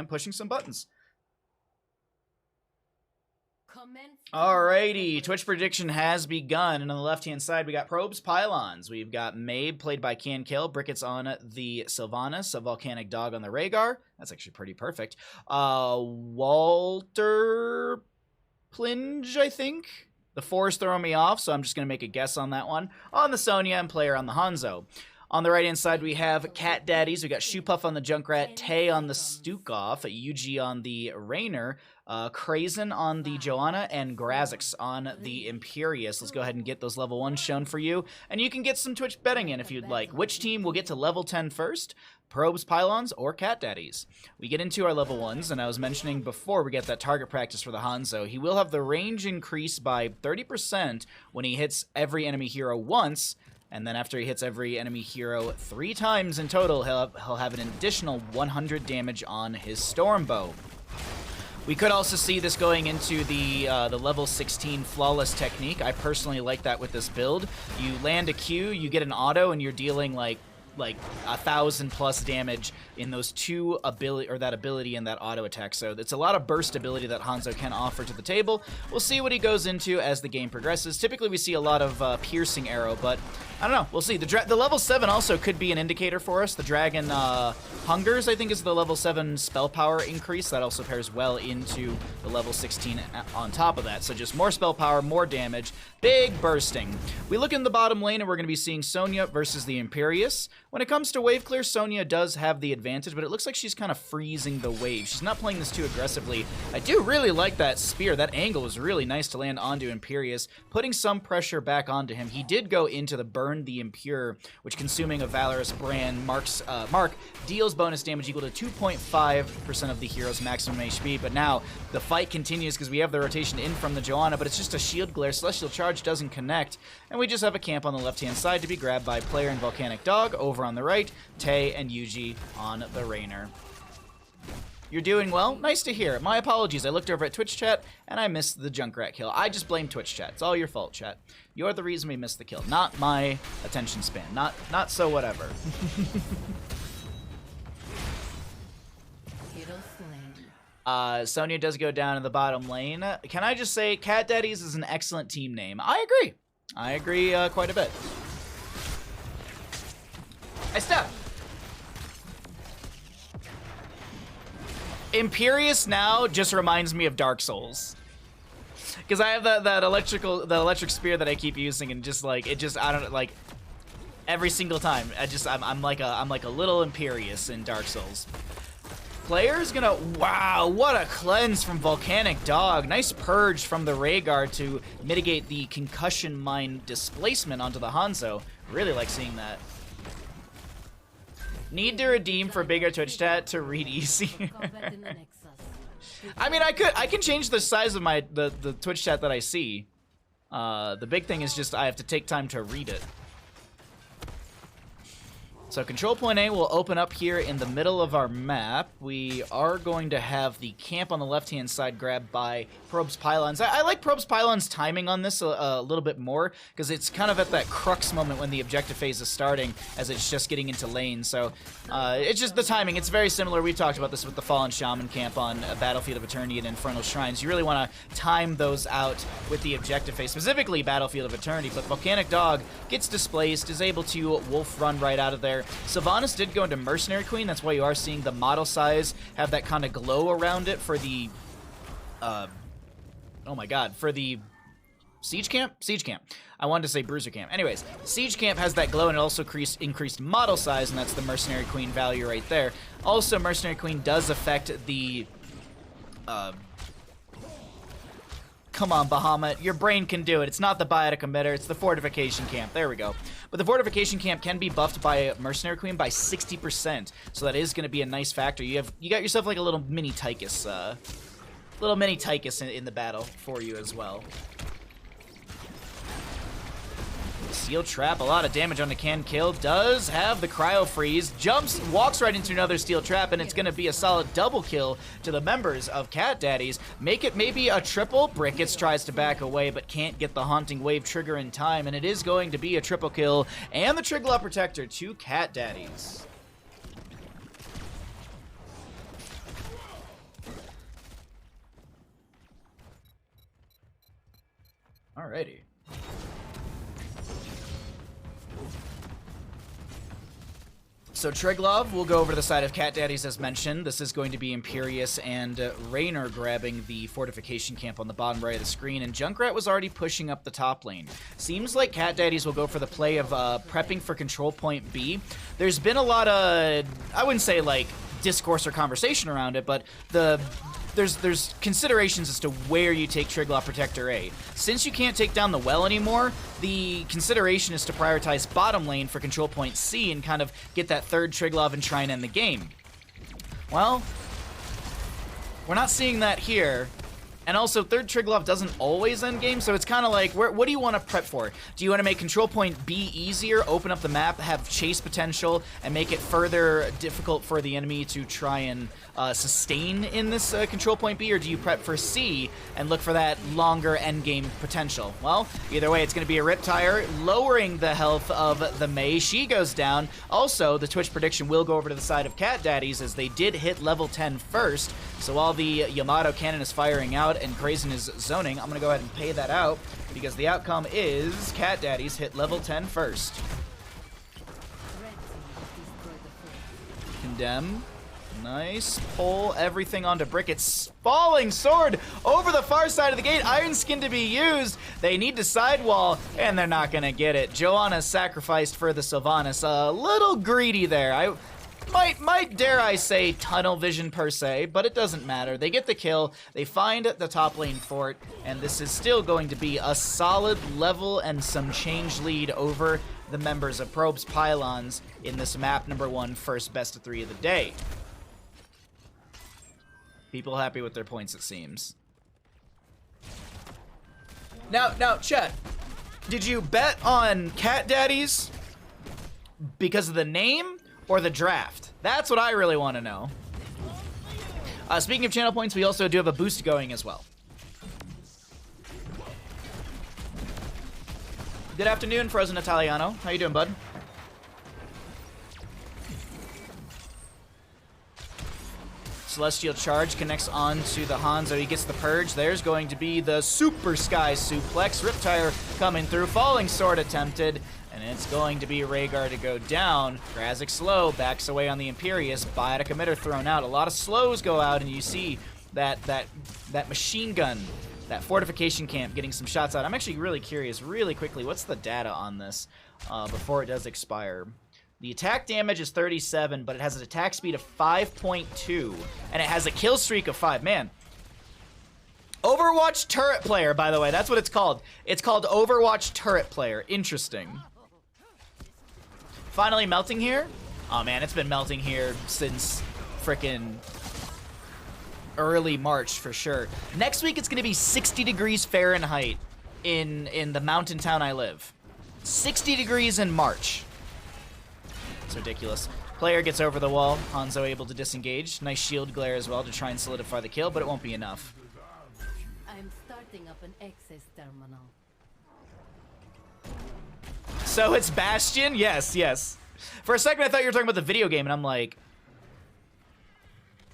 and pushing some buttons. Alrighty, Twitch prediction has begun, and on the left-hand side, we got Probes, Pylons. We've got Mabe, played by Can Kill, Brickets on the Sylvanas, a Volcanic Dog on the Rhaegar. That's actually pretty perfect. Walter Plinge, I think. The 4's throwing me off, so I'm just going to make a guess on that one. On the Sonya, and Player on the Hanzo. On the right-hand side, we have Cat Daddies. We got Shoepuff on the Junkrat, Tay on the Stukov, Yuji on the Raynor, Krazen on the Joanna, and Grazix on the Imperius. Let's go ahead and get those level 1s shown for you. And you can get some Twitch betting in if you'd like. Which team will get to level 10 first? Probes, Pylons, or Cat Daddies? We get into our level 1s, and I was mentioning before we get that target practice for the Hanzo. He will have the range increase by 30% when he hits every enemy hero once. And then after he hits every enemy hero 3 times in total, he'll have an additional 100 damage on his Stormbow. We could also see this going into the level 16 Flawless technique. I personally like that with this build. You land a Q, you get an auto, and you're dealing like 1,000+ damage in those two ability and that auto attack. So it's a lot of burst ability that Hanzo can offer to the table. We'll see what he goes into as the game progresses. Typically we see a lot of piercing arrow, but I don't know. We'll see. The level 7 also could be an indicator for us. The Dragon Hungers, I think, is the level 7 spell power increase. That also pairs well into the level 16 on top of that. So just more spell power, more damage, big bursting. We look in the bottom lane and we're going to be seeing Sonya versus the Imperius. When it comes to wave clear, Sonya does have the advantage, but it looks like she's kind of freezing the wave. She's not playing this too aggressively. I do really like that spear. That angle was really nice to land onto Imperius, putting some pressure back onto him. He did go into the Burn the Impure, which, consuming a Valorous brand mark deals bonus damage equal to 2.5% of the hero's maximum HP. But now the fight continues because we have the rotation in from the Joanna, but it's just a shield glare. Celestial Charge doesn't connect, and we just have a camp on the left-hand side to be grabbed by Player and Volcanic Dog. Over on the right, Tay and Yuji on the Raynor. You're doing well? Nice to hear. My apologies. I looked over at Twitch chat and I missed the Junkrat kill. I just blame Twitch chat. It's all your fault, chat. You're the reason we missed the kill, not my attention span. Not so whatever. Sonya does go down in the bottom lane. Can I just say Cat Daddies is an excellent team name? I agree. I agree quite a bit. I step. Imperius now just reminds me of Dark Souls, because I have that electric spear that I keep using, and just like I don't know, like every single time I'm like a little Imperius in Dark Souls. Player's gonna, wow, what a cleanse from Volcanic Dog. Nice purge from the Rhaegar to mitigate the concussion mine displacement onto the Hanzo. Really like seeing that. Need to redeem for bigger Twitch chat to read easy. I mean, I can change the size of the Twitch chat that I see. The big thing is just I have to take time to read it. So control point A will open up here in the middle of our map. We are going to have the camp on the left-hand side grabbed by Probes Pylons. I like Probes Pylons' timing on this a little bit more, because it's kind of at that crux moment when the objective phase is starting, as it's just getting into lane. So it's just the timing. It's very similar. We've talked about this with the Fallen Shaman camp on Battlefield of Eternity and Infernal Shrines. You really want to time those out with the objective phase, specifically Battlefield of Eternity. But Volcanic Dog gets displaced, is able to wolf run right out of there. Sylvanas did go into Mercenary Queen. That's why you are seeing the model size have that kind of glow around it for the oh my god, for the Siege Camp? Siege Camp. I wanted to say Bruiser Camp. Anyways, Siege Camp has that glow, and it also increased model size, and that's the Mercenary Queen value right there. Also, Mercenary Queen does affect the come on, Bahamut. Your brain can do it. It's not the biotic emitter. It's the Fortification Camp. There we go. But the Fortification Camp can be buffed by Mercenary Queen by 60%. So that is going to be a nice factor. You got yourself like a little mini Tychus. In the battle for you as well. Steel Trap, a lot of damage on the Can Kill. Does have the Cryo Freeze. Jumps, walks right into another Steel Trap, and it's going to be a solid double kill to the members of Cat Daddies. Make it maybe a triple. Brickets tries to back away, but can't get the Haunting Wave trigger in time, and it is going to be a triple kill and the Triglaw Protector to Cat Daddies. Alrighty. So Triglov will go over to the side of Cat Daddies as mentioned. This is going to be Imperius and Raynor grabbing the fortification camp on the bottom right of the screen, and Junkrat was already pushing up the top lane. Seems like Cat Daddies will go for the play of prepping for control point B. There's been a lot of, I wouldn't say like discourse or conversation around it, but there's considerations as to where you take Triglov Protector A. Since you can't take down the well anymore, the consideration is to prioritize bottom lane for control point C and kind of get that third Triglov and try and end the game. Well, we're not seeing that here. And also, third Triglov doesn't always end game, so it's kind of like, what do you want to prep for? Do you want to make control point B easier, open up the map, have chase potential, and make it further difficult for the enemy to try and sustain in this control point B, or do you prep for C and look for that longer endgame potential? Well, either way, it's going to be a Riptire, lowering the health of the Mei. She goes down. Also, the Twitch prediction will go over to the side of Cat Daddies, as they did hit level 10 first, so while the Yamato cannon is firing out and Krazen is zoning, I'm going to go ahead and pay that out, because the outcome is Cat Daddies hit level 10 first. Condemn. Nice. Pull everything onto Brick. It's falling sword over the far side of the gate. Iron Skin to be used. They need to sidewall, and they're not going to get it. Joanna's sacrificed for the Sylvanas. A little greedy there. I might dare I say tunnel vision per se, but it doesn't matter. They get the kill, they find the top lane fort, and this is still going to be a solid level and some change lead over the members of Probe's Pylons in this map number 1 first best of 3 of the day. People happy with their points, it seems. Now, chat, did you bet on Cat Daddies because of the name or the draft? That's what I really want to know. Speaking of channel points, we also do have a boost going as well. Good afternoon, Frozen Italiano. How you doing, bud? Celestial Charge connects onto the Hanzo. He gets the Purge. There's going to be the Super Sky Suplex. Riptire coming through. Falling Sword attempted. And it's going to be Rhaegar to go down. Grazik slow, backs away on the Imperius. Biotic Emitter thrown out. A lot of slows go out, and you see that machine gun, that fortification camp getting some shots out. I'm actually really curious, really quickly, what's the data on this before it does expire? The attack damage is 37, but it has an attack speed of 5.2, and it has a kill streak of 5. Man. Overwatch Turret Player, by the way. That's what it's called. It's called Overwatch Turret Player. Interesting. Finally melting here. Oh, man, it's been melting here since frickin' early March, for sure. Next week, it's going to be 60 degrees Fahrenheit in the mountain town I live. 60 degrees in March. It's ridiculous. Player gets over the wall. Hanzo able to disengage. Nice shield glare as well to try and solidify the kill, but it won't be enough. I'm starting up an access terminal. So it's Bastion? Yes, yes. For a second, I thought you were talking about the video game, and I'm like...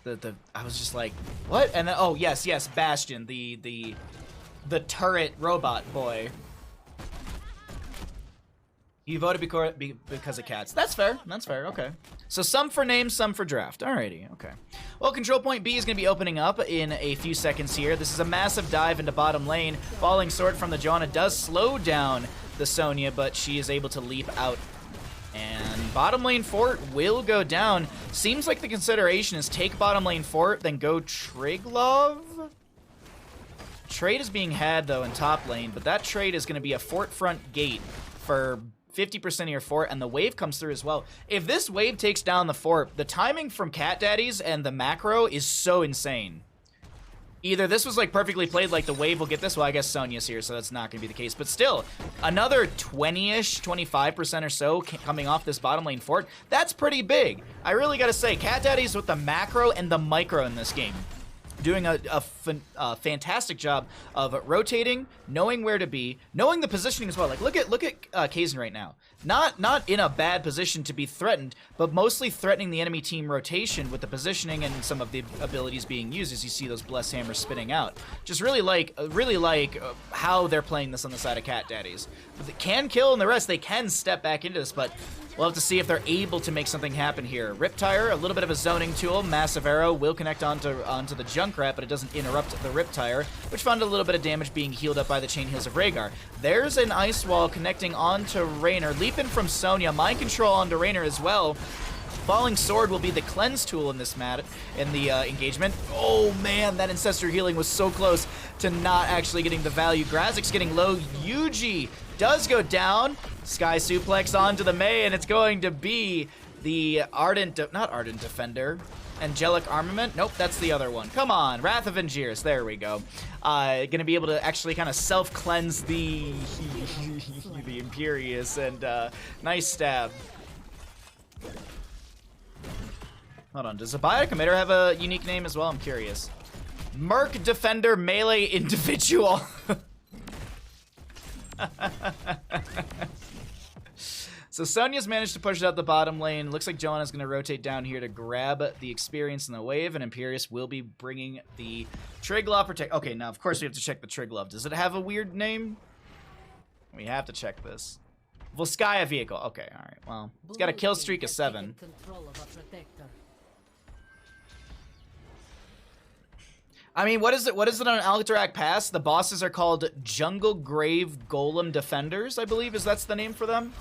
I was just like, what? And then, oh, yes, Bastion, the turret robot boy. You voted because of cats. That's fair. That's fair. Okay. So some for name, some for draft. Alrighty. Okay. Well, control point B is going to be opening up in a few seconds here. This is a massive dive into bottom lane. Falling sword from the Joanna does slow down the Sonya, but she is able to leap out. And bottom lane fort will go down. Seems like the consideration is take bottom lane fort, then go Triglov. Trade is being had, though, in top lane, but that trade is going to be a fort front gate for 50% of your fort, and the wave comes through as well. If this wave takes down the fort, the timing from Cat Daddies and the macro is so insane. Either this was like perfectly played, like the wave will get this. Well, I guess Sonya's here, so that's not going to be the case. But still, another 20-ish, 25% or so coming off this bottom lane fort. That's pretty big. I really got to say, Cat Daddies with the macro and the micro in this game. doing a fantastic job of rotating, knowing where to be, knowing the positioning as well. Like look at Kaizen right now. Not in a bad position to be threatened, but mostly threatening the enemy team rotation with the positioning and some of the abilities being used as you see those blessed hammers spitting out. Just really like how they're playing this on the side of Cat Daddies. But they can kill and the rest, they can step back into this, but we'll have to see if they're able to make something happen here. Riptire, a little bit of a zoning tool. Massive Arrow will connect onto the Junkrat, but it doesn't interrupt the Riptire, which found a little bit of damage being healed up by the Chain Heals of Rhaegar. There's an Ice Wall connecting onto Raynor. Leaping from Sonya. Mind Control onto Raynor as well. Falling Sword will be the cleanse tool in this in the engagement. Oh man, that Ancestor Healing was so close to not actually getting the value. Grazik's getting low. Yuji does go down. Sky Suplex onto the Mei, and it's going to be the not Ardent Defender. Angelic Armament? Nope, that's the other one. Come on, Wrath of Angiers. There we go. Gonna be able to actually kind of self-cleanse the Imperious, and nice stab. Hold on, does a Biotic Emitter have a unique name as well? I'm curious. Merc Defender Melee Individual. So Sonya's managed to push out the bottom lane. Looks like Joanna's going to rotate down here to grab the experience in the wave, and Imperious will be bringing the Triglav Protect. Okay, now of course we have to check the Triglav. Does it have a weird name? We have to check this. Volskaya Vehicle. Okay, all right. Well, it's got a kill streak of 7. I mean, what is it on Alcatraz Pass? The bosses are called Jungle Grave Golem Defenders, I believe, that's the name for them.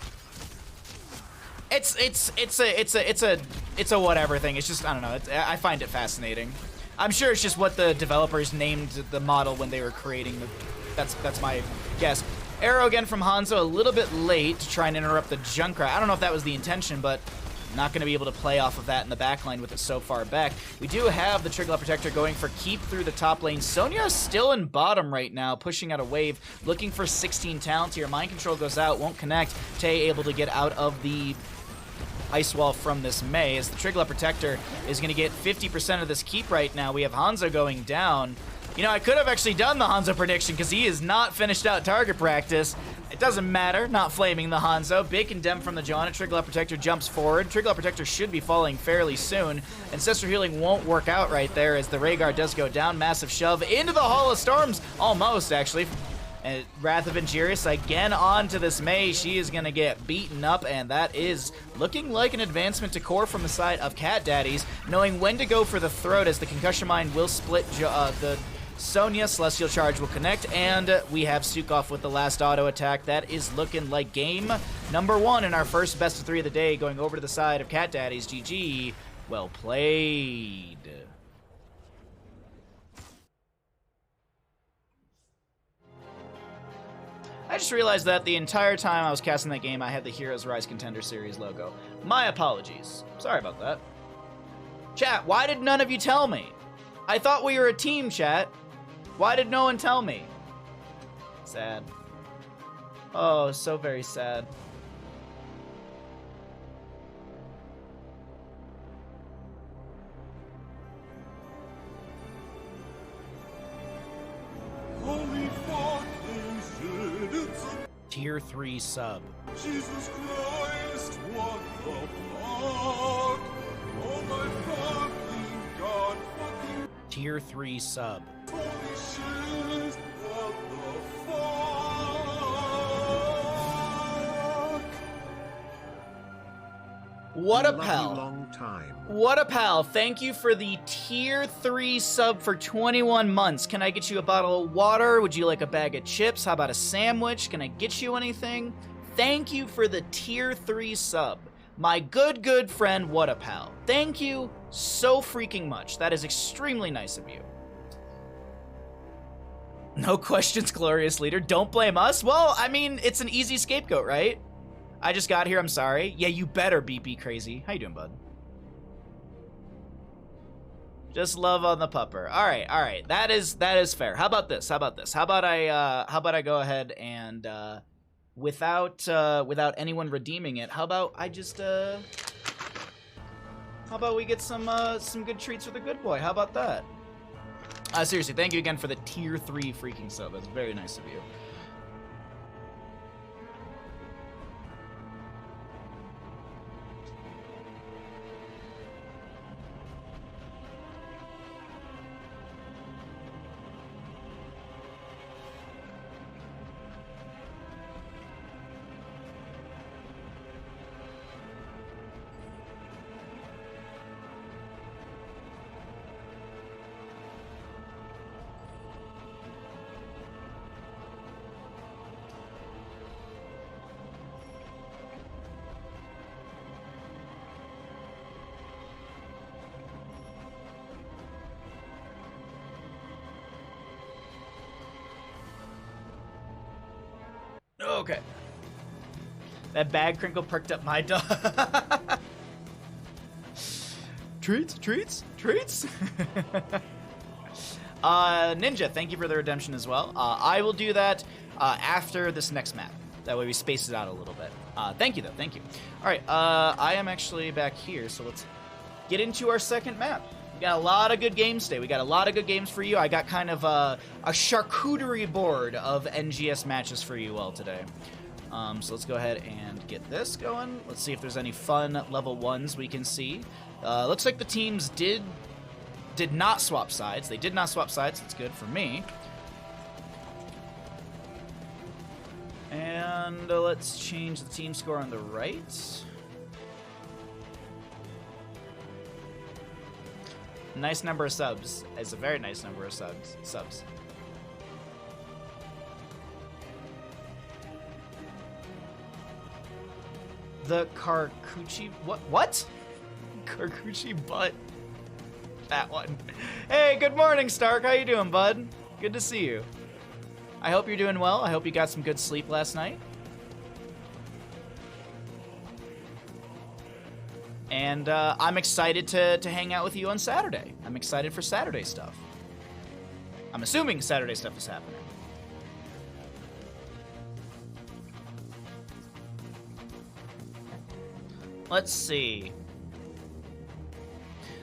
It's a whatever thing. It's just, I don't know. I find it fascinating. I'm sure it's just what the developers named the model when they were creating the. That's my guess. Arrow again from Hanzo, a little bit late to try and interrupt the Junkrat. I don't know if that was the intention, but not going to be able to play off of that in the back line with it so far back. We do have the Triglav Protector going for keep through the top lane. Sonya is still in bottom right now, pushing out a wave, looking for 16 talents here. Mind Control goes out, won't connect. Tay able to get out of the Ice Wall from this Mei, as the Triglav Protector is going to get 50% of this keep right now. We have Hanzo going down. You know, I could have actually done the Hanzo prediction because he is not finished out target practice. It doesn't matter, not flaming the Hanzo. Big condemn from the Joanna. Triglav Protector jumps forward. Triglav Protector should be falling fairly soon. Ancestor Healing won't work out right there as the Rhaegar does go down. Massive shove into the Hall of Storms. Almost, actually. And Wrath of Angiers again onto this Mei. She is going to get beaten up, and that is looking like an advancement to core from the side of Cat Daddies, knowing when to go for the throat as the Concussion Mine will split the Sonya. Celestial Charge will connect, and we have Sukov with the last auto attack. That is looking like game number 1 in our first best of 3 of the day, going over to the side of Cat Daddies. GG. Well played. I just realized that the entire time I was casting that game, I had the Heroes Rise Contender Series logo. My apologies. Sorry about that. Chat, why did none of you tell me? I thought we were a team, chat. Why did no one tell me? Sad. Oh, so very sad. Holy fuck, it's a Tier 3 sub. Jesus Christ, what the fuck? Oh my fucking god, fucking Tier 3 sub. holy shit, what the fuck? What a Lucky pal. long time. What a pal. Thank you for the Tier 3 sub for 21 months. Can I get you a bottle of water? Would you like a bag of chips? How about a sandwich? Can I get you anything? Thank you for the Tier 3 sub. My good friend, What a pal. Thank you so freaking much. That is extremely nice of you. No questions, glorious leader. Don't blame us. Well, I mean, it's an easy scapegoat, right? I just got here, I'm sorry. Yeah, you better be crazy. How you doing, bud? Just love on the pupper. All right. That is fair. How about this? How about I go ahead and without anyone redeeming it, how about I just how about we get some good treats for the good boy? How about that? Seriously, thank you again for the tier 3 freaking sub. That's very nice of you. Okay. That bag crinkle perked up my dog. Treats, treats, treats. Ninja, thank you for the redemption as well. I will do that after this next map. That way we space it out a little bit. Thank you, though. Thank you. All right. I am actually back here, so let's get into our second map. We got a lot of good games today. We got a lot of good games for you. I got kind of a charcuterie board of NGS matches for you all today. So let's go ahead and get this going. Let's see if there's any fun level 1s we can see. Looks like the teams did not swap sides. They did not swap sides. That's good for me. And let's change the team score on the right. Nice number of subs. It's a very nice number of subs. The Karkuchi... What? Karkuchi butt. That one. Hey, good morning, Stark. How you doing, bud? Good to see you. I hope you're doing well. I hope you got some good sleep last night. And I'm excited to hang out with you on Saturday. I'm excited for Saturday stuff. I'm assuming Saturday stuff is happening. Let's see.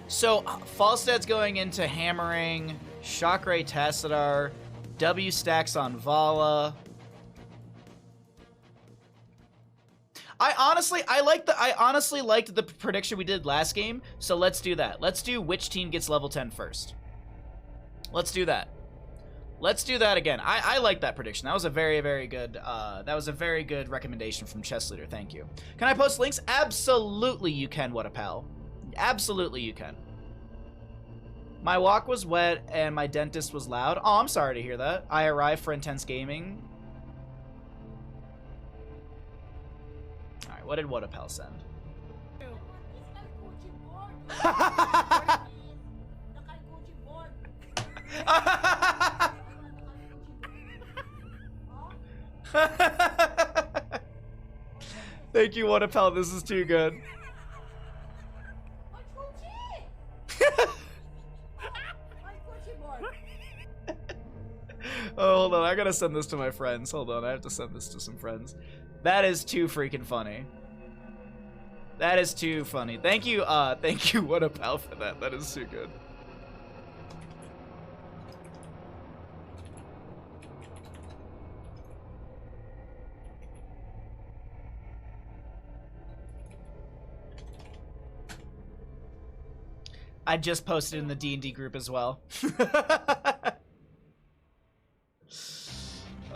So, Falstead's going into Hammering, Shockray Tassadar, W stacks on Vala. I honestly liked the prediction we did last game, so let's do that. Let's do which team gets level 10 first. Let's do that. Let's do that again. I like that prediction. That was a very, very good recommendation from Chess Leader. Thank you. Can I post links? Absolutely you can, what a pal. Absolutely you can. My walk was wet and my dentist was loud. Oh, I'm sorry to hear that. I arrived for intense gaming. Alright, what did what a pal send? Thank you, what a pal. This is too good. Oh, hold on. I gotta send this to my friends. Hold on. I have to send this to some friends. That is too freaking funny. That is too funny. Thank you, what a pal, for that. That is too good. I just posted in the D&D group as well.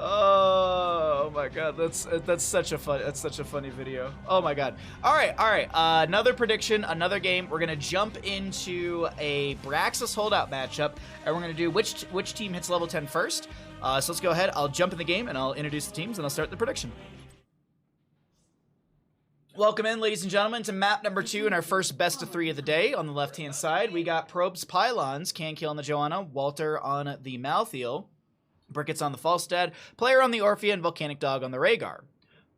Oh my god, that's such a funny video. Oh my god. All right. Another prediction, another game. We're gonna jump into a Braxis holdout matchup, and we're gonna do which team hits level 10 first. So let's go ahead. I'll jump in the game and I'll introduce the teams and I'll start the prediction. Welcome in, ladies and gentlemen, to map number 2 in our first best of 3 of the day. On the left-hand side, we got Probes, Pylons, Cankill on the Joanna, Walter on the Malthiel, Brickets on the Falstad, Player on the Orphea, and Volcanic Dog on the Rhaegar.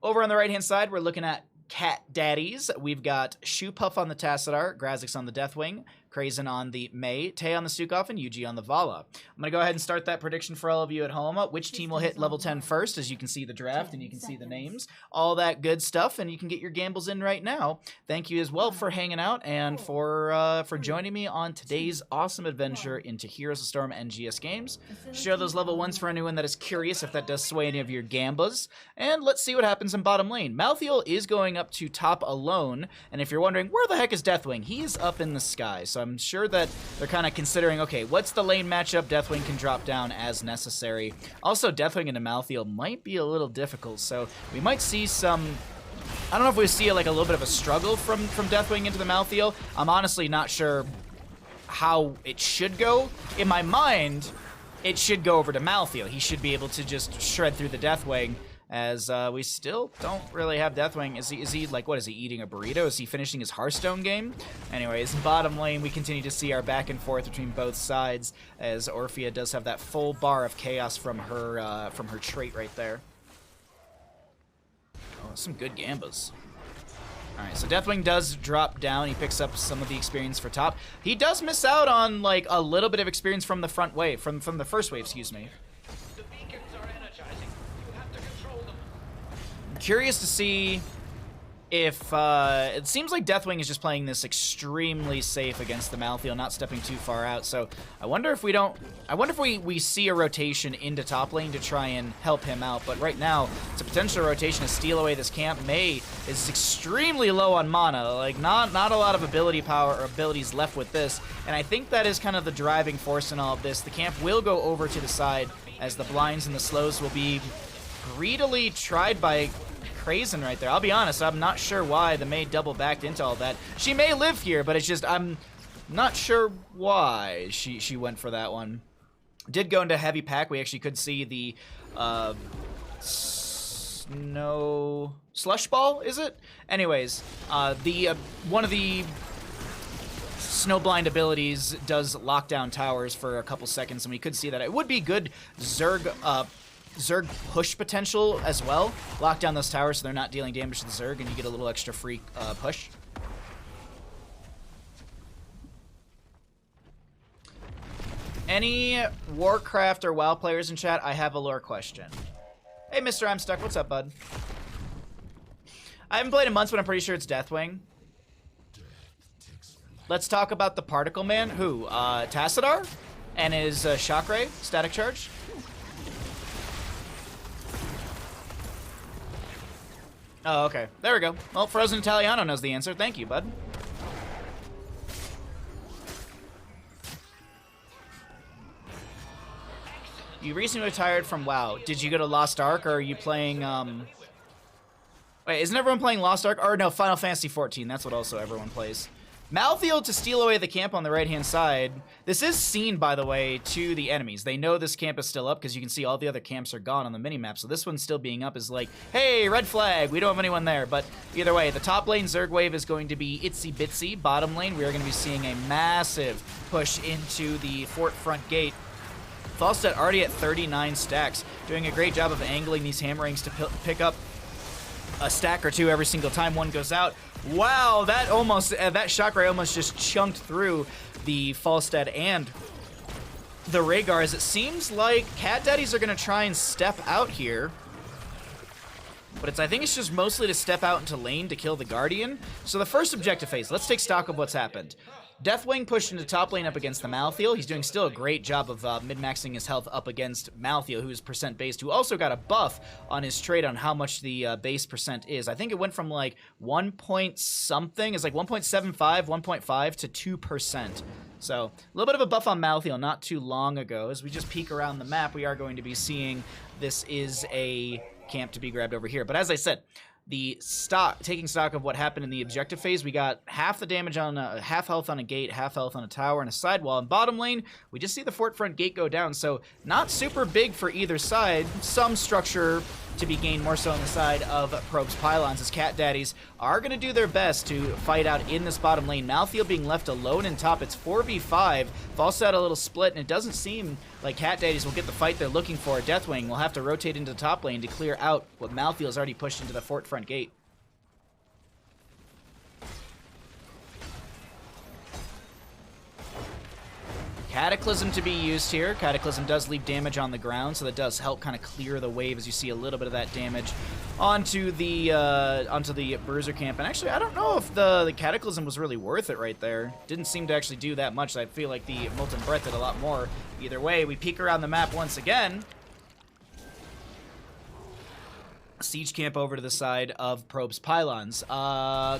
Over on the right-hand side, we're looking at Cat Daddies. We've got Shoe Puff on the Tassadar, Grazix on the Deathwing, Krazen on the Mei, Tay on the Stukov, and Yuji on the Vala. I'm going to go ahead and start that prediction for all of you at home. Which team will hit level 10 first, as you can see the draft and you can see the names. All that good stuff, and you can get your gambles in right now. Thank you as well for hanging out and for joining me on today's awesome adventure into Heroes of Storm NGS games. Share those level 1s for anyone that is curious if that does sway any of your gambas. And let's see what happens in bottom lane. Malthael is going up to top alone, and if you're wondering, where the heck is Deathwing? He is up in the sky, so I'm sure that they're kind of considering, okay, what's the lane matchup? Deathwing can drop down as necessary. Also, Deathwing into Malthael might be a little difficult, so we might see some... I don't know if we see like a little bit of a struggle from Deathwing into the Malthael. I'm honestly not sure how it should go. In my mind, it should go over to Malthael. He should be able to just shred through the Deathwing, as we still don't really have Deathwing. Is he like, what is he, eating a burrito? Is he finishing his Hearthstone game? Anyways, bottom lane, we continue to see our back and forth between both sides, as Orphea does have that full bar of chaos from her trait right there. Oh, some good gambas. Alright, so Deathwing does drop down. He picks up some of the experience for top. He does miss out on, like, a little bit of experience from the front wave, from the first wave, excuse me. The beacons are energizing. You have to control them. I'm curious to see if, it seems like Deathwing is just playing this extremely safe against the Malthael, not stepping too far out, so I wonder if we see a rotation into top lane to try and help him out, but right now, it's a potential rotation to steal away this camp. Mei is extremely low on mana, like, not a lot of ability power or abilities left with this, and I think that is kind of the driving force in all of this. The camp will go over to the side, as the blinds and the slows will be greedily tried by Krazen right there. I'll be honest, I'm not sure why the Mei double backed into all that. She may live here, but it's just, I'm not sure why she went for that one. Did go into heavy pack. We actually could see the snow slush ball, is it? Anyways, one of the Snowblind abilities does lock down towers for a couple seconds, and we could see that. It would be good Zerg push potential as well. Lock down those towers so they're not dealing damage to the Zerg, and you get a little extra free push. Any Warcraft or WoW players in chat? I have a lore question. Hey, Mr. I'm Stuck. What's up, bud? I haven't played in months, but I'm pretty sure it's Deathwing. Let's talk about the Particle Man. Who? Tassadar? And his Shock Ray? Static Charge? Oh, okay. There we go. Well, Frozen Italiano knows the answer. Thank you, bud. You recently retired from WoW. Did you go to Lost Ark, or are you playing, Wait, isn't everyone playing Lost Ark? Or no, Final Fantasy XIV. That's what also everyone plays. Malthael to steal away the camp on the right-hand side. This is seen, by the way, to the enemies. They know this camp is still up because you can see all the other camps are gone on the minimap. So this one still being up is like, hey, red flag, we don't have anyone there. But either way, the top lane Zerg wave is going to be itsy-bitsy. Bottom lane, we are going to be seeing a massive push into the fort front gate. Falstad already at 39 stacks, doing a great job of angling these hammerings to pick up a stack or two every single time one goes out. Wow, that almost that shock ray almost just chunked through the Falstad and the Rhaegars. It seems like Cat Daddies are going to try and step out here. But I think it's just mostly to step out into lane to kill the Guardian. So the first objective phase, let's take stock of what's happened. Deathwing pushed into top lane up against the Malthael. He's doing still a great job of mid-maxing his health up against Malthael, who is percent based, who also got a buff on his trait on how much the base percent is. I think it went from like 1 point something, it's like 1.75, 1.5 to 2%. So a little bit of a buff on Malthael not too long ago. As we just peek around the map, we are going to be seeing this is a camp to be grabbed over here. But as I said, taking stock of what happened in the objective phase, we got half the damage on half health on a gate, half health on a tower and a sidewall. In bottom lane, we just see the fort front gate go down, so not super big for either side. Some structure to be gained more so on the side of Probe's Pylons, as Cat Daddies are going to do their best to fight out in this bottom lane. Malthael being left alone in top. It's 4v5. Falstad a little split, and it doesn't seem like Cat Daddies will get the fight they're looking for. Deathwing will have to rotate into the top lane to clear out what Malthael's already pushed into the fort front gate. Cataclysm to be used here. Cataclysm does leave damage on the ground, so that does help kind of clear the wave as you see a little bit of that damage onto the Bruiser camp. And actually, I don't know if the Cataclysm was really worth it right there. Didn't seem to actually do that much. I feel like the Molten Breath did a lot more. Either way, we peek around the map once again. Siege camp over to the side of Probe's Pylons.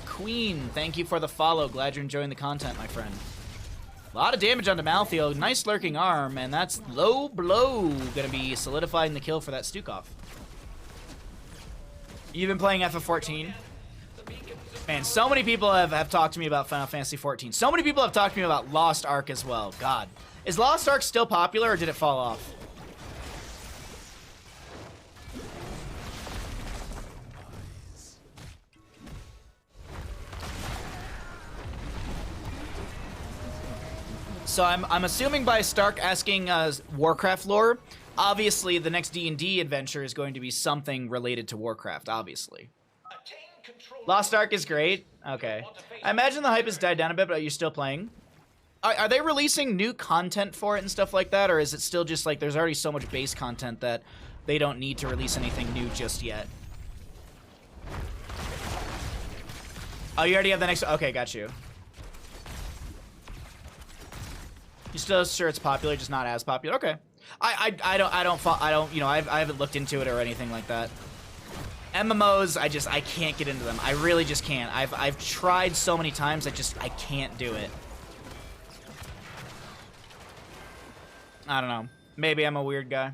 Queen, thank you for the follow. Glad you're enjoying the content, my friend. A lot of damage onto Malthael. Nice lurking arm, and that's low blow. Gonna be solidifying the kill for that Stukov. You've been playing FF14? Man, so many people have talked to me about Final Fantasy 14. So many people have talked to me about Lost Ark as well. God. Is Lost Ark still popular, or did it fall off? So I'm assuming by Stark asking Warcraft lore, obviously the next D&D adventure is going to be something related to Warcraft, obviously. Lost Ark is great. Okay. I imagine the hype has died down a bit, but you're still playing. Are they releasing new content for it and stuff like that, or is it still just like there's already so much base content that they don't need to release anything new just yet? Oh, you already have the next... Okay, got you. You're still sure it's popular, just not as popular. Okay. I don't, you know, I haven't looked into it or anything like that. MMOs, I can't get into them. I really just can't. I've tried so many times, I can't do it. I don't know. Maybe I'm a weird guy.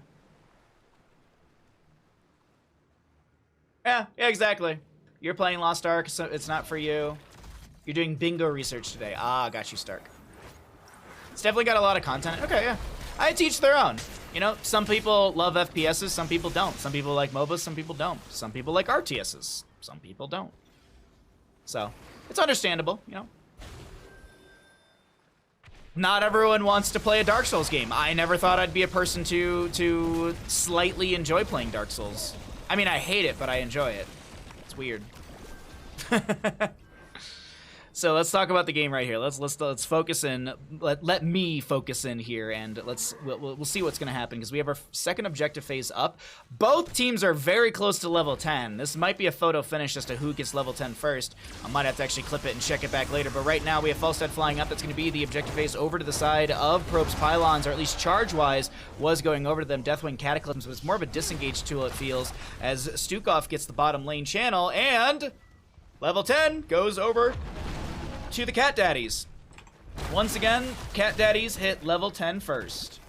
Yeah, exactly. You're playing Lost Ark, so it's not for you. You're doing bingo research today. Ah, got you, Stark. It's definitely got a lot of content. Okay, yeah. I teach their own. You know, some people love FPSs, some people don't. Some people like MOBAs, some people don't. Some people like RTSs, some people don't. So, it's understandable, you know. Not everyone wants to play a Dark Souls game. I never thought I'd be a person to slightly enjoy playing Dark Souls. I mean, I hate it, but I enjoy it. It's weird. So let's talk about the game right here. Let's focus in. Let me focus in here, and we'll see what's gonna happen because we have our second objective phase up. Both teams are very close to level 10. This might be a photo finish as to who gets level 10 first. I might have to actually clip it and check it back later. But right now we have Falstad flying up. That's gonna be the objective phase over to the side of Probe's Pylons, or at least charge-wise was going over to them. Deathwing Cataclysms, but it's more of a disengaged tool it feels as Stukov gets the bottom lane channel, and level 10 goes over to the Cat Daddies. Once again, Cat Daddies hit level 10 first.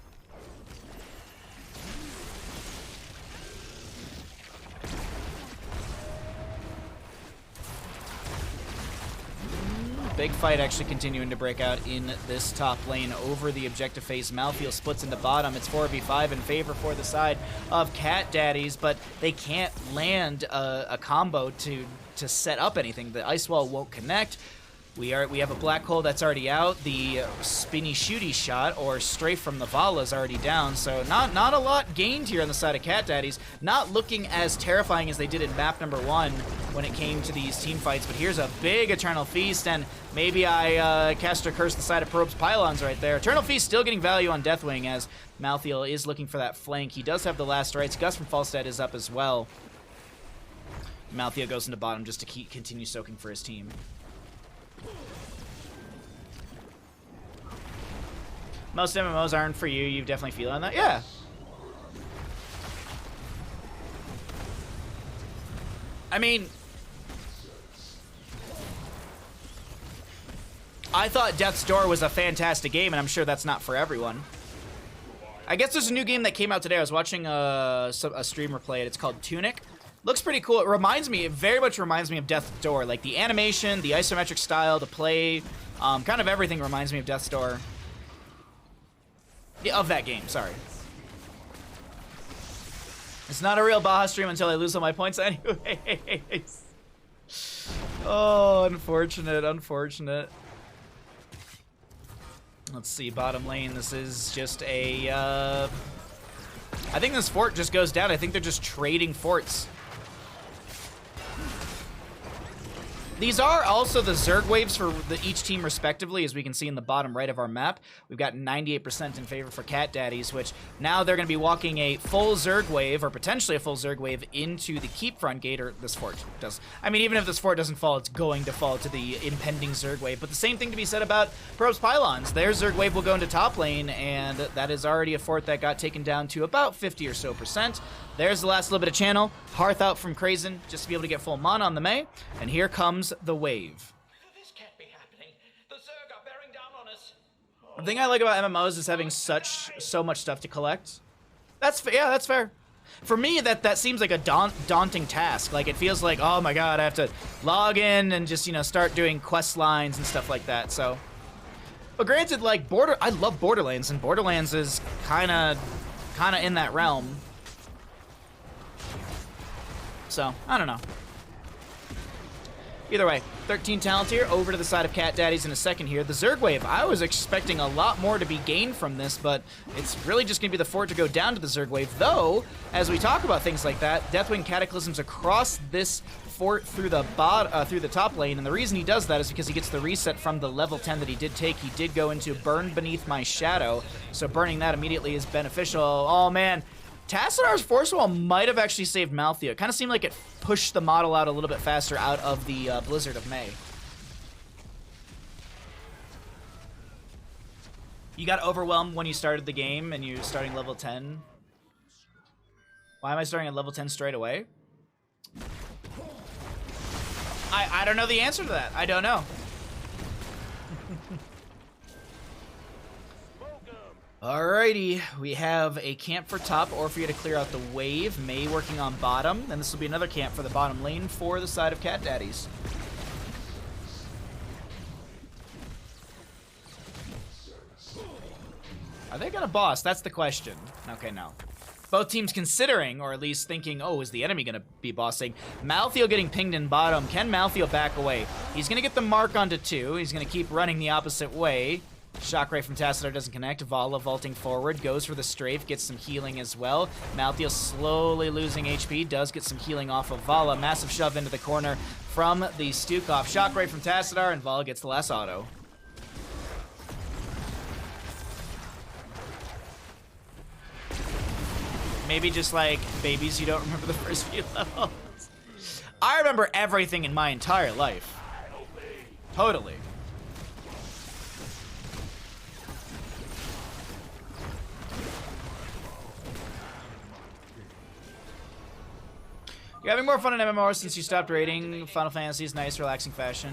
Big fight actually continuing to break out in this top lane over the objective phase. Malthael splits into bottom. It's 4v5 in favor for the side of Cat Daddies, but they can't land a combo to set up anything. The ice wall won't connect. We have a black hole that's already out. The spinny shooty shot or strafe from the Vala is already down. So not a lot gained here on the side of Cat Daddies. Not looking as terrifying as they did in map number 1 when it came to these team fights. But here's a big Eternal Feast, and maybe I cast or curse the side of Probe's Pylons right there. Eternal Feast still getting value on Deathwing as Malthael is looking for that flank. He does have the last rights. Gus from Falstad is up as well. Malthael goes into bottom just to continue soaking for his team. Most MMOs aren't for you. You definitely feel on that. Yeah. I mean, I thought Death's Door was a fantastic game, and I'm sure that's not for everyone. I guess there's a new game that came out today. I was watching a streamer play it. It's called Tunic. Looks pretty cool. It very much reminds me of Death's Door. Like the animation, the isometric style, the play, kind of everything reminds me of Death's Door. Yeah, of that game, sorry. It's not a real Baja stream until I lose all my points anyways. Oh, unfortunate, unfortunate. Let's see, bottom lane, this is just a, I think this fort just goes down. I think they're just trading forts. These are also the Zerg waves for each team respectively, as we can see in the bottom right of our map. We've got 98% in favor for Cat Daddies, which now they're going to be walking a full Zerg wave, or potentially a full Zerg wave, into the keep front gate, or this fort does. I mean, even if this fort doesn't fall, it's going to fall to the impending Zerg wave. But the same thing to be said about Probes Pylons. Their Zerg wave will go into top lane, and that is already a fort that got taken down to about 50 or so percent. There's the last little bit of channel. Hearth out from Krazen, just to be able to get full mana on the Mei. And here comes the wave. This can't be happening. The Zerg are bearing down on us. The thing I like about MMOs is having so much stuff to collect. Yeah, that's fair. For me, that seems like a daunting task. Like, it feels like, oh my god, I have to log in and just, you know, start doing quest lines and stuff like that. So, but granted, like, I love Borderlands, and Borderlands is kind of in that realm. So, I don't know. Either way, 13 talent here, over to the side of Cat Daddies in a second here. The Zerg wave, I was expecting a lot more to be gained from this, but it's really just going to be the fort to go down to the Zerg wave. Though, as we talk about things like that, Deathwing Cataclysms across this fort through the top lane, and the reason he does that is because he gets the reset from the level 10 that he did take. He did go into Burn Beneath My Shadow, so burning that immediately is beneficial. Oh man, Tassidar's Force Wall might have actually saved Malthea. It kind of seemed like it pushed the model out a little bit faster out of the Blizzard of May. You got overwhelmed when you started the game and you're starting level 10. Why am I starting at level 10 straight away? I don't know the answer to that. I don't know. Alrighty, we have a camp for top, or for you to clear out the wave. Mei working on bottom, and this will be another camp for the bottom lane for the side of Cat Daddies. Are they gonna boss? That's the question. Okay, no. Both teams considering, or at least thinking, oh, is the enemy gonna be bossing? Malthea getting pinged in bottom. Can Malthea back away? He's gonna get the mark onto 2. He's gonna keep running the opposite way. Shockray from Tassadar doesn't connect. Vala vaulting forward, goes for the strafe, gets some healing as well. Malthea slowly losing HP, does get some healing off of Vala. Massive shove into the corner from the Stukov. Shockray from Tassadar, and Vala gets the last auto. Maybe just like babies, you don't remember the first few levels. I remember everything in my entire life. Totally. You're having more fun in MMOs since you stopped raiding. Final Fantasy's nice, relaxing fashion.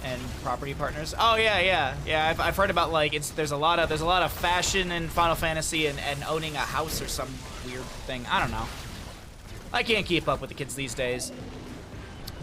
And property partners. Oh yeah. I've heard about like there's a lot of fashion in Final Fantasy and owning a house or some weird thing. I don't know. I can't keep up with the kids these days.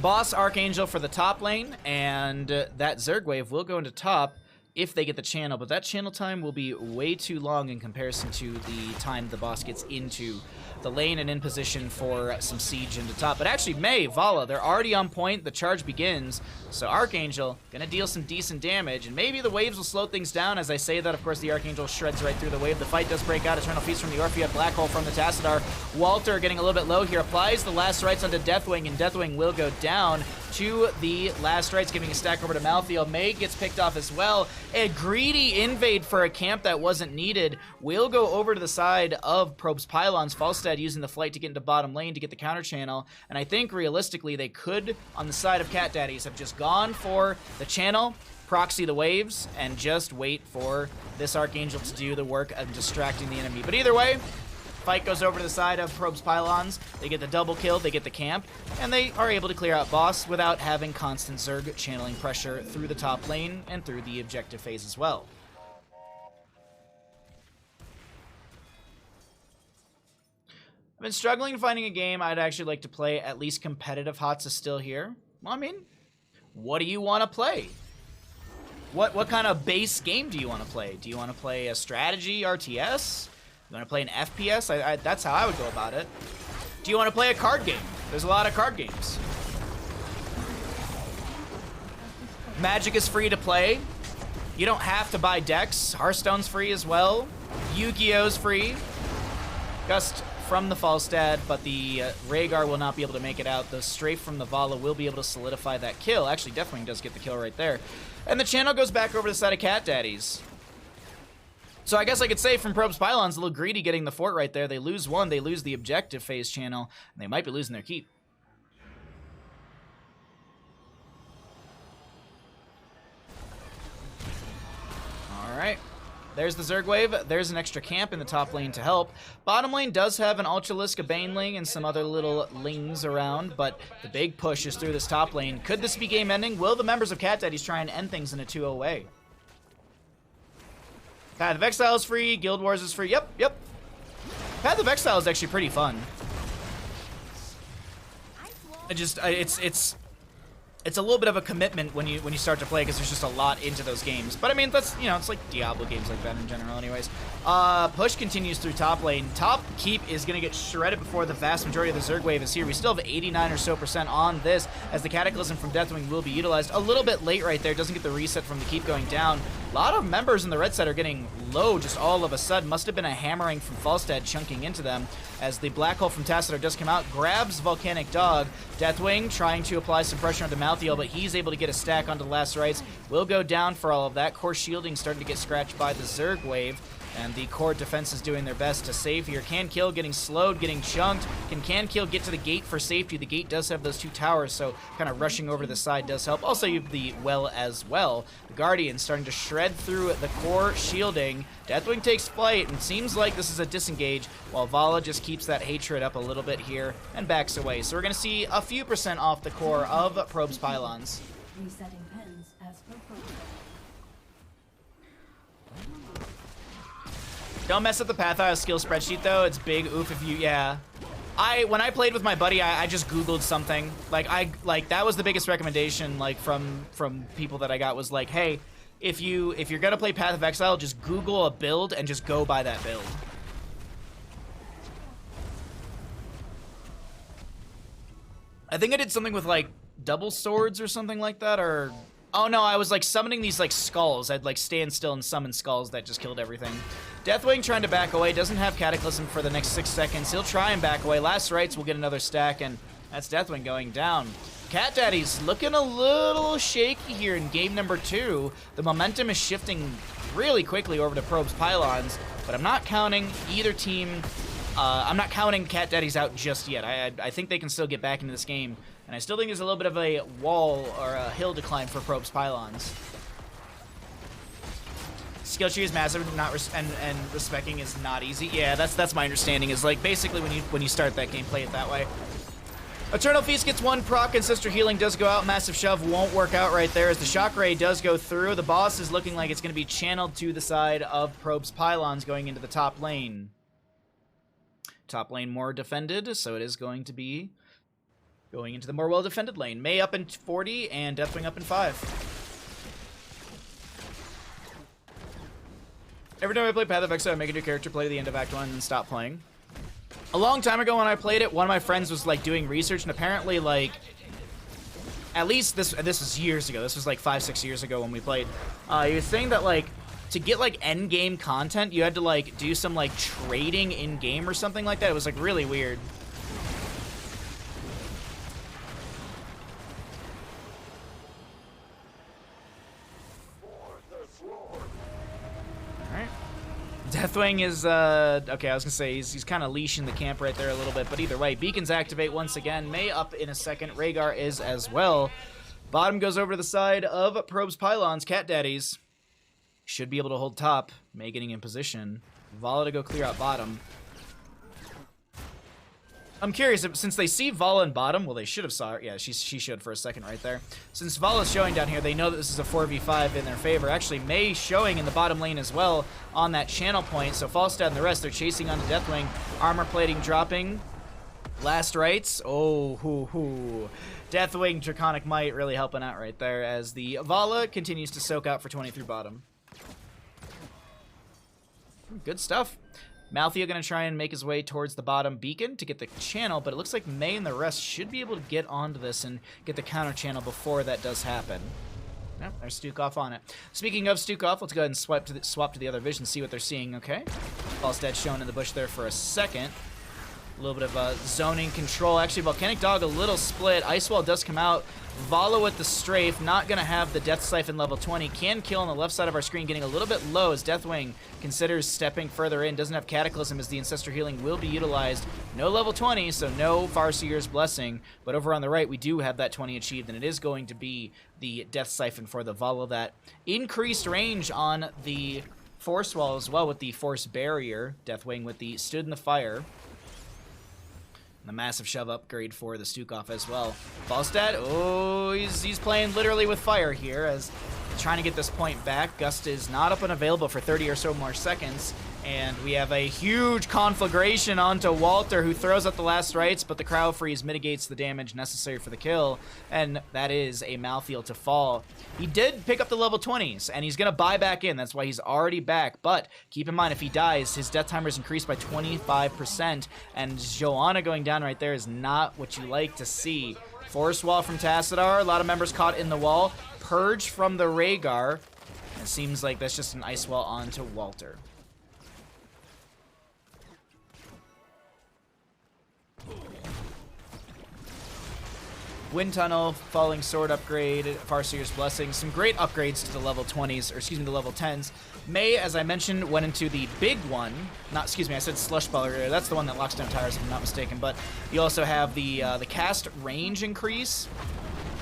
Boss Archangel for the top lane, and that Zerg wave will go into top if they get the channel, but that channel time will be way too long in comparison to the time the boss gets into the lane and in position for some siege into top. But actually, Mei, Vala, they're already on point. The charge begins. So Archangel gonna deal some decent damage, and maybe the waves will slow things down. As I say that, of course, the Archangel shreds right through the wave. The fight does break out. Eternal Feast from the Orphea, Black Hole from the Tassadar. Walter getting a little bit low here, applies the last rites onto Deathwing, and Deathwing will go down to the last rites, giving a stack over to Malthea. Mei gets picked off as well. A greedy invade for a camp that wasn't needed will go over to the side of Probes Pylons. Falstad using the flight to get into bottom lane to get the counter channel, and I think realistically they could, on the side of Cat Daddies, have just gone for the channel, proxy the waves, and just wait for this Archangel to do the work of distracting the enemy. But either way, fight goes over to the side of Probes Pylons. They get the double kill, they get the camp, and they are able to clear out boss without having constant Zerg channeling pressure through the top lane and through the objective phase as well. I've been struggling finding a game I'd actually like to play. At least competitive. HOTS is still here. Well, I mean, what do you want to play? What kind of base game do you want to play? Do you want to play a strategy RTS? You want to play an FPS? That's how I would go about it. Do you want to play a card game? There's a lot of card games. Magic is free to play. You don't have to buy decks. Hearthstone's free as well. Yu-Gi-Oh's free. Just from the Falstad, but the Rhaegar will not be able to make it out. The strafe from the Vala will be able to solidify that kill. Actually, Deathwing does get the kill right there. And the channel goes back over to the side of Cat Daddies. So I guess I could say from Probe's Pylons, a little greedy getting the fort right there. They lose one, they lose the objective phase channel, and they might be losing their keep. Alright. There's the Zerg wave. There's an extra camp in the top lane to help. Bottom lane does have an Ultralisk, a Baneling, and some other little lings around, but the big push is through this top lane. Could this be game ending? Will the members of Cat Daddies try and end things in a 2-0 way? Path of Exile is free. Guild Wars is free. Yep. Path of Exile is actually pretty fun. It's a little bit of a commitment when you start to play because there's just a lot into those games. But I mean, that's, you know, it's like Diablo games like that in general anyways. Push continues through top lane. Top keep is going to get shredded before the vast majority of the Zerg wave is here. We still have 89% or so on this as the Cataclysm from Deathwing will be utilized. A little bit late right there. Doesn't get the reset from the keep going down. A lot of members in the red side are getting low just all of a sudden. Must have been a hammering from Falstad chunking into them as the Black Hole from Tassadar does come out. Grabs Volcanic Dog. Deathwing trying to apply some pressure onto Malthael, but he's able to get a stack onto the last rites. Will go down for all of that. Core shielding starting to get scratched by the Zerg wave. And the core defense is doing their best to save here. Can Kill getting slowed, getting chunked. Can Kill get to the gate for safety? The gate does have those two towers, so kind of rushing over to the side does help. Also, you have the well as well. The Guardian starting to shred through the core shielding. Deathwing takes flight, and seems like this is a disengage, while Vala just keeps that hatred up a little bit here and backs away. So we're going to see a few % off the core of Probe's Pylons. Resetting pens as per protocol. Don't mess up the Pathfire skill spreadsheet though. It's big oof if you, yeah. When I played with my buddy, I just Googled something. Like that was the biggest recommendation like from people that I got was like, hey, if you're gonna play Path of Exile, just Google a build and just go by that build. I think I did something with like double swords or something like that, or oh no, I was like summoning these like skulls. I'd like stand still and summon skulls that just killed everything. Deathwing trying to back away, doesn't have Cataclysm for the next 6 seconds. He'll try and back away. Last rites will get another stack, and that's Deathwing going down. Cat Daddies looking a little shaky here in game number 2. The momentum is shifting really quickly over to Probe's Pylons, but I'm not counting either team. I'm not counting Cat Daddies out just yet. I think they can still get back into this game, and I still think there's a little bit of a wall or a hill to climb for Probe's Pylons. Skill tree is massive, and respecking is not easy. Yeah, that's my understanding. Is like basically when you start that game, play it that way. Eternal Feast gets 1 proc, and Sister Healing does go out. Massive Shove won't work out right there as the Shock Ray does go through. The boss is looking like it's going to be channeled to the side of Probe's Pylons going into the top lane. Top lane more defended, so it is going to be going into the more well-defended lane. May up in 40 and Deathwing up in 5. Every time I play Path of Exile, I make a new character, play to the end of Act 1, and then stop playing. A long time ago when I played it, one of my friends was like doing research, and apparently like, at least this was years ago, this was like 5-6 years ago when we played, he was saying that like, to get like end game content, you had to like do some like trading in game or something like that. It was like really weird. Alright. Deathwing is, okay, I was gonna say, he's kind of leashing the camp right there a little bit, but either way, beacons activate once again. May up in a second. Rhaegar is as well. Bottom goes over to the side of Probe's Pylons. Cat Daddies should be able to hold top. May getting in position. Vala to go clear out bottom. I'm curious, since they see Vala in bottom, well, they should have saw her. Yeah, she showed for a second right there. Since Vala's showing down here, they know that this is a 4v5 in their favor. Actually, May showing in the bottom lane as well on that channel point. So Falstad and the rest, they're chasing onto Deathwing. Armor plating dropping. Last rites. Oh, hoo. Deathwing, Draconic Might really helping out right there as the Vala continues to soak out for 20 through bottom. Good stuff. Malthael going to try and make his way towards the bottom beacon to get the channel, but it looks like May and the rest should be able to get onto this and get the counter channel before that does happen. Yep, there's Stukov on it. Speaking of Stukov, let's go ahead and swap to the other vision, see what they're seeing, okay? Falstad shown in the bush there for a second. A little bit of zoning control. Actually, Volcanic Dog a little split. Ice Wall does come out. Valo with the strafe, not going to have the Death Siphon level 20. Can kill on the left side of our screen, getting a little bit low as Deathwing considers stepping further in. Doesn't have Cataclysm as the Ancestor Healing will be utilized. No level 20, so no Farseer's Blessing. But over on the right, we do have that 20 achieved, and it is going to be the Death Siphon for the Valo. That increased range on the Force Wall as well with the Force Barrier. Deathwing with the Stood in the Fire. The massive shove upgrade for the Stukov as well. Falstad, oh, he's playing literally with fire here as trying to get this point back. Gust is not up and available for 30 or so more seconds. And we have a huge conflagration onto Walter, who throws out the last rites, but the Crowd Freeze mitigates the damage necessary for the kill, and that is a Malthael to fall. He did pick up the level 20s, and he's going to buy back in. That's why he's already back, but keep in mind, if he dies, his death timer is increased by 25%, and Joanna going down right there is not what you like to see. Force Wall from Tassadar, a lot of members caught in the wall. Purge from the Rhaegar. It seems like that's just an Ice Wall onto Walter. Wind Tunnel, Falling Sword upgrade, Farseer's Blessing, some great upgrades to the level 20s, or excuse me, the level 10s. May, as I mentioned, went into the big one. Not, excuse me, I said Slush Ball earlier. That's the one that locks down tires, if I'm not mistaken. But you also have the cast range increase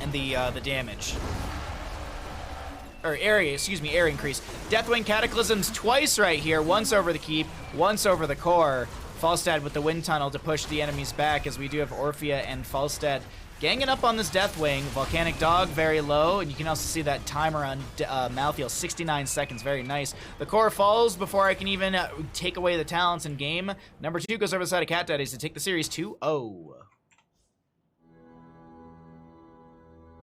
and the damage. Or area, excuse me, area increase. Deathwing Cataclysms twice right here. Once over the keep, once over the core. Falstad with the Wind Tunnel to push the enemies back, as we do have Orphea and Falstad ganging up on this Deathwing. Volcanic Dog very low, and you can also see that timer on Malthael, 69 seconds, very nice. The core falls before I can even take away the talents in game. Number 2 goes over the side of Cat Daddies to take the series 2-0.